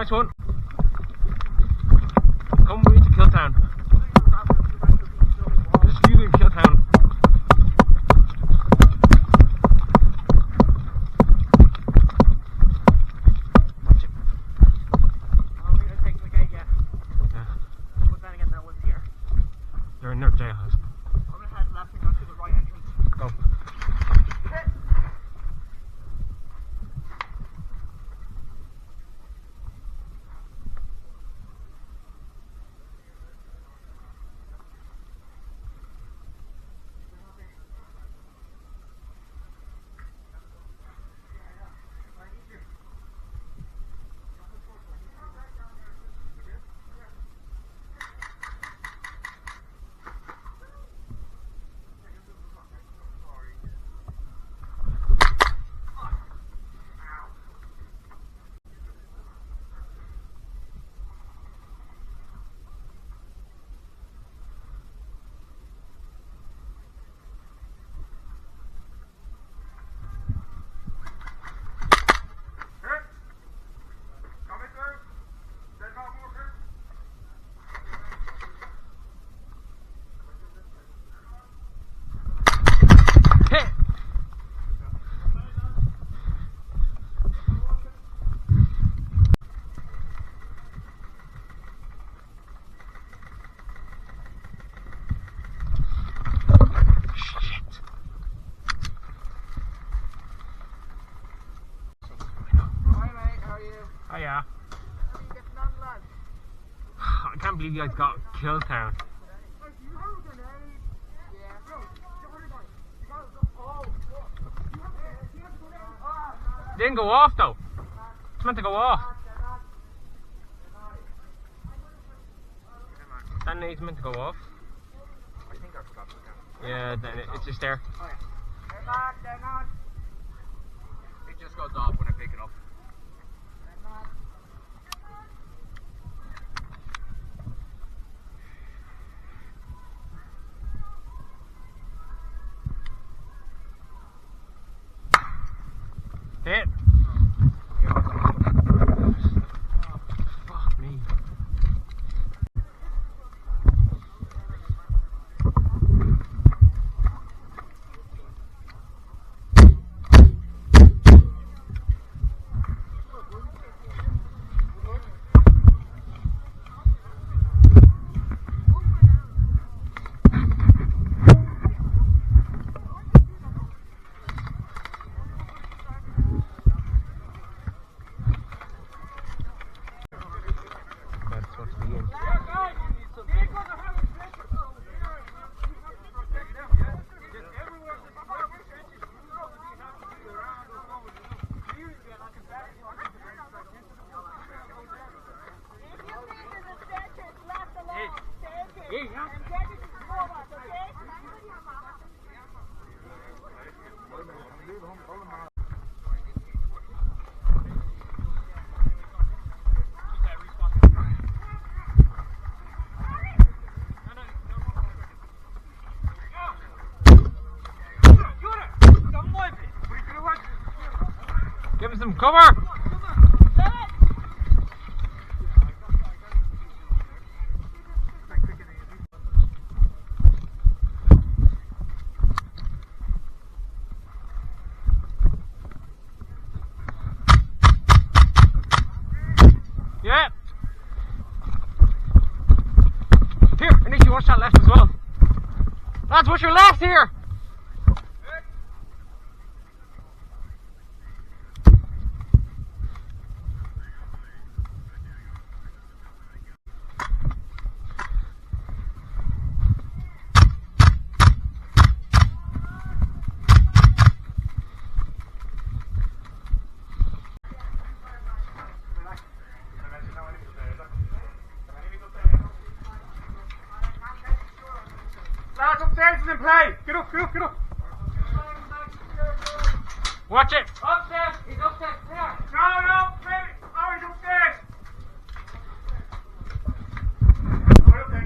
Nice one. Come with me to Killtown. Just leaving Killtown. Watch it. I'm going to take the gate yet. Yeah. But then again, that was here. They're in their jailhouse. I'm going to head left and go to the right entrance. Go. Oh yeah. I can't believe you guys got Killtown. Didn't go off though. It's meant to go off. That needs meant to go off. I think I forgot to look at it. Yeah, then it's just there. Oh yeah. They're not. It just goes off when I pick it up. Hit. Fuck me. Give him some cover! Yeah! Here, I need you watch that left as well. Lads, watch your left here! Lads, upstairs is in play. Get up, get up, get up. Watch it! Upstairs. He's upstairs. Here. No, baby. Oh, he's upstairs. Right up there.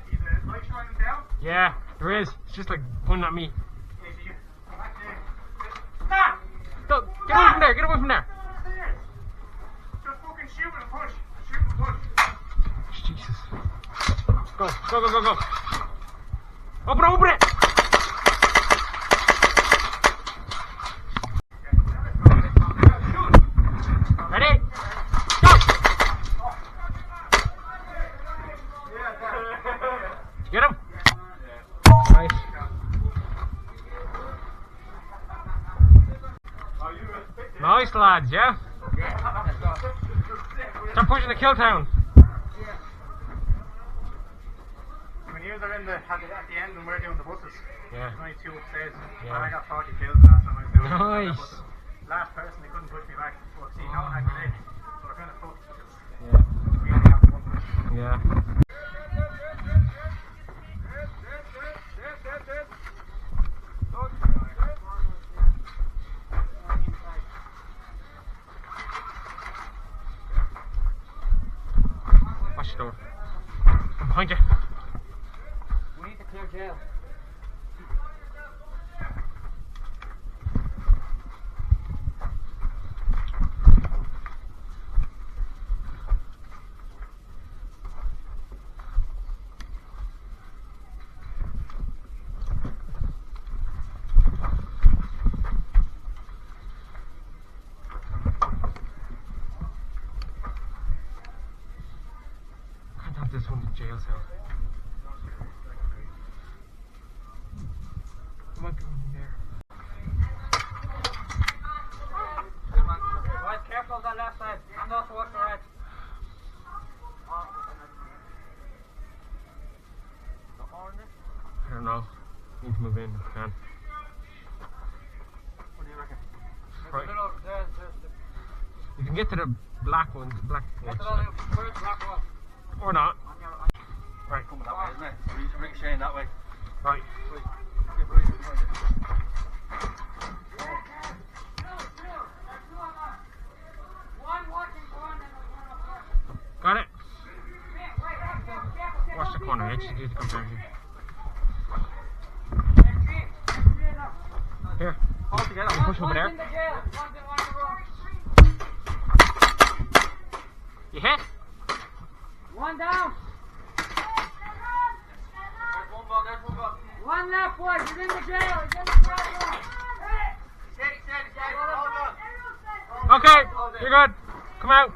He's light shining down. Yeah, there is. It's just like pointing at me. Stop! Go, get away from there, get away from there. Just fucking shoot and push. Shoot and push. Jesus. Go, go, go, go, go. Open it, open it! Ready? Go! Get him? Nice. Nice lads, yeah? Start pushing the kill town. When you are in at the end and we're doing the buses, Yeah. there's only 2 upstairs, Yeah. and I got 40 kills last time I was doing it. Nice. Last person, they couldn't push me back. But see, no one had grenades, so we're kind of fucked because Yeah. we only have one push. Yeah. Watch the door. I'm behind you. We need to clear jail. Can't have this one in jail cell. There might be one in there. Right, careful of that left side. And also watch the right. I don't know. Need to move in if we can. What do you reckon? Right. There's You can get to the black one, black where's the side. black one? Or not. Right, coming that way, isn't it? Ricocheting that way. Right. Got it. Watch the corner edge. You need to come down here. Here. All together. You push over there. You hit. One down. There's one ball, there's one ball. One left, boys. He's in the jail. He's in the jail. Steady, hold on. Okay. You're good. Come out.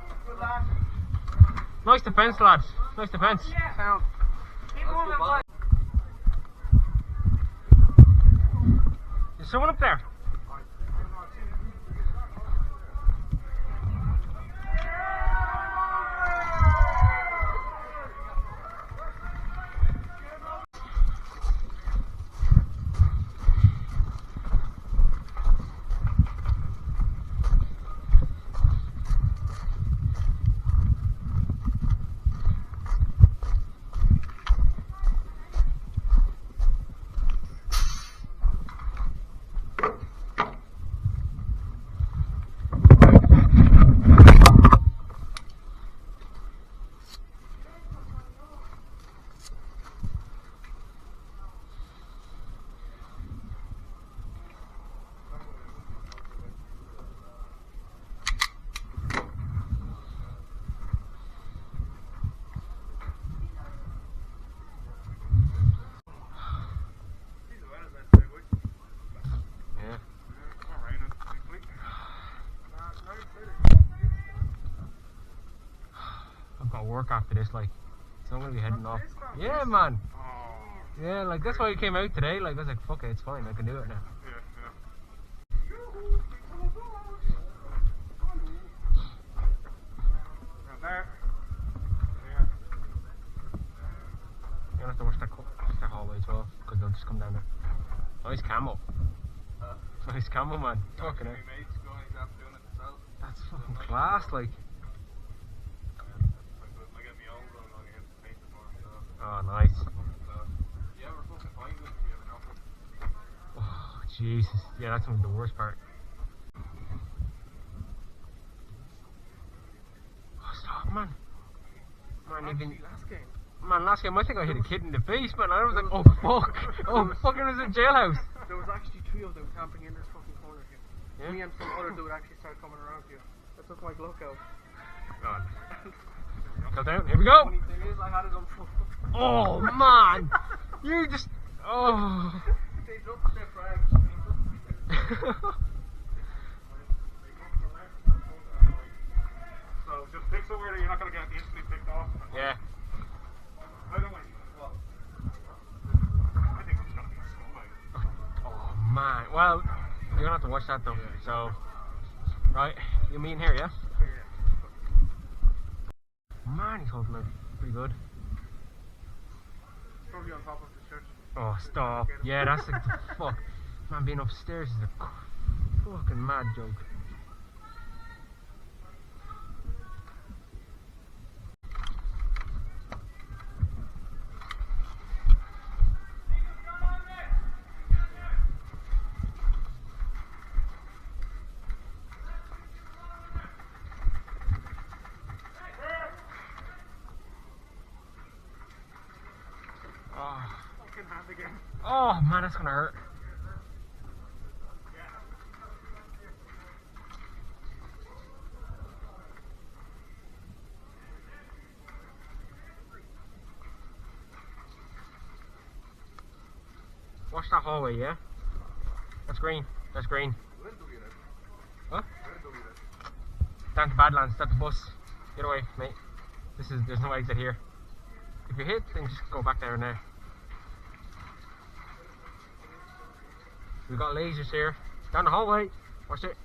Nice defense, lads. Nice defense. Sound. Keep moving, boys. There's someone up there. Yeah. I've got work after this, like, so I'm gonna be heading off. Yeah, man. Yeah, like that's why I came out today. Like I was like, fuck it, it's fine. I can do it now. You don't have to watch that hallway as well, because they'll just come down there. Nice camo. Nice camo, man. Talking out. That's fucking class, like. Oh, nice. Oh, Jesus. Yeah, that's one of the worst part. Oh, stop, man. Man, even. Man, last game I think I hit a kid in the face, man. I was like, oh fuck. Oh, fucking it was a jailhouse. There was actually 3 of them camping in this fucking corner here. Yeah? Me and some other dude actually started coming around here. I took my Glock out. God. Go down. Here we go. Funny thing is, I had it on full. Oh man, you just. Oh. They dropped their frags. So just pick somewhere that you're not going to get instantly picked off. Yeah. I don't mind. Well, I think it's going to be a scumbag. Oh man. Well, you're gonna have to watch that though. So, right, you mean here, yeah? Man, he's holding it pretty good. Probably on top of the church. Oh, stop. Yeah, that's the fuck. Man, being upstairs is a fucking mad joke. Fucking hand again. Oh man, that's gonna hurt. Watch that hallway, yeah? That's green. That's green. What? Down to Badlands, that's the bus. Get away, mate. There's no exit here. If you hit, then just go back there now. We've got lasers here. Down the hallway. Watch it.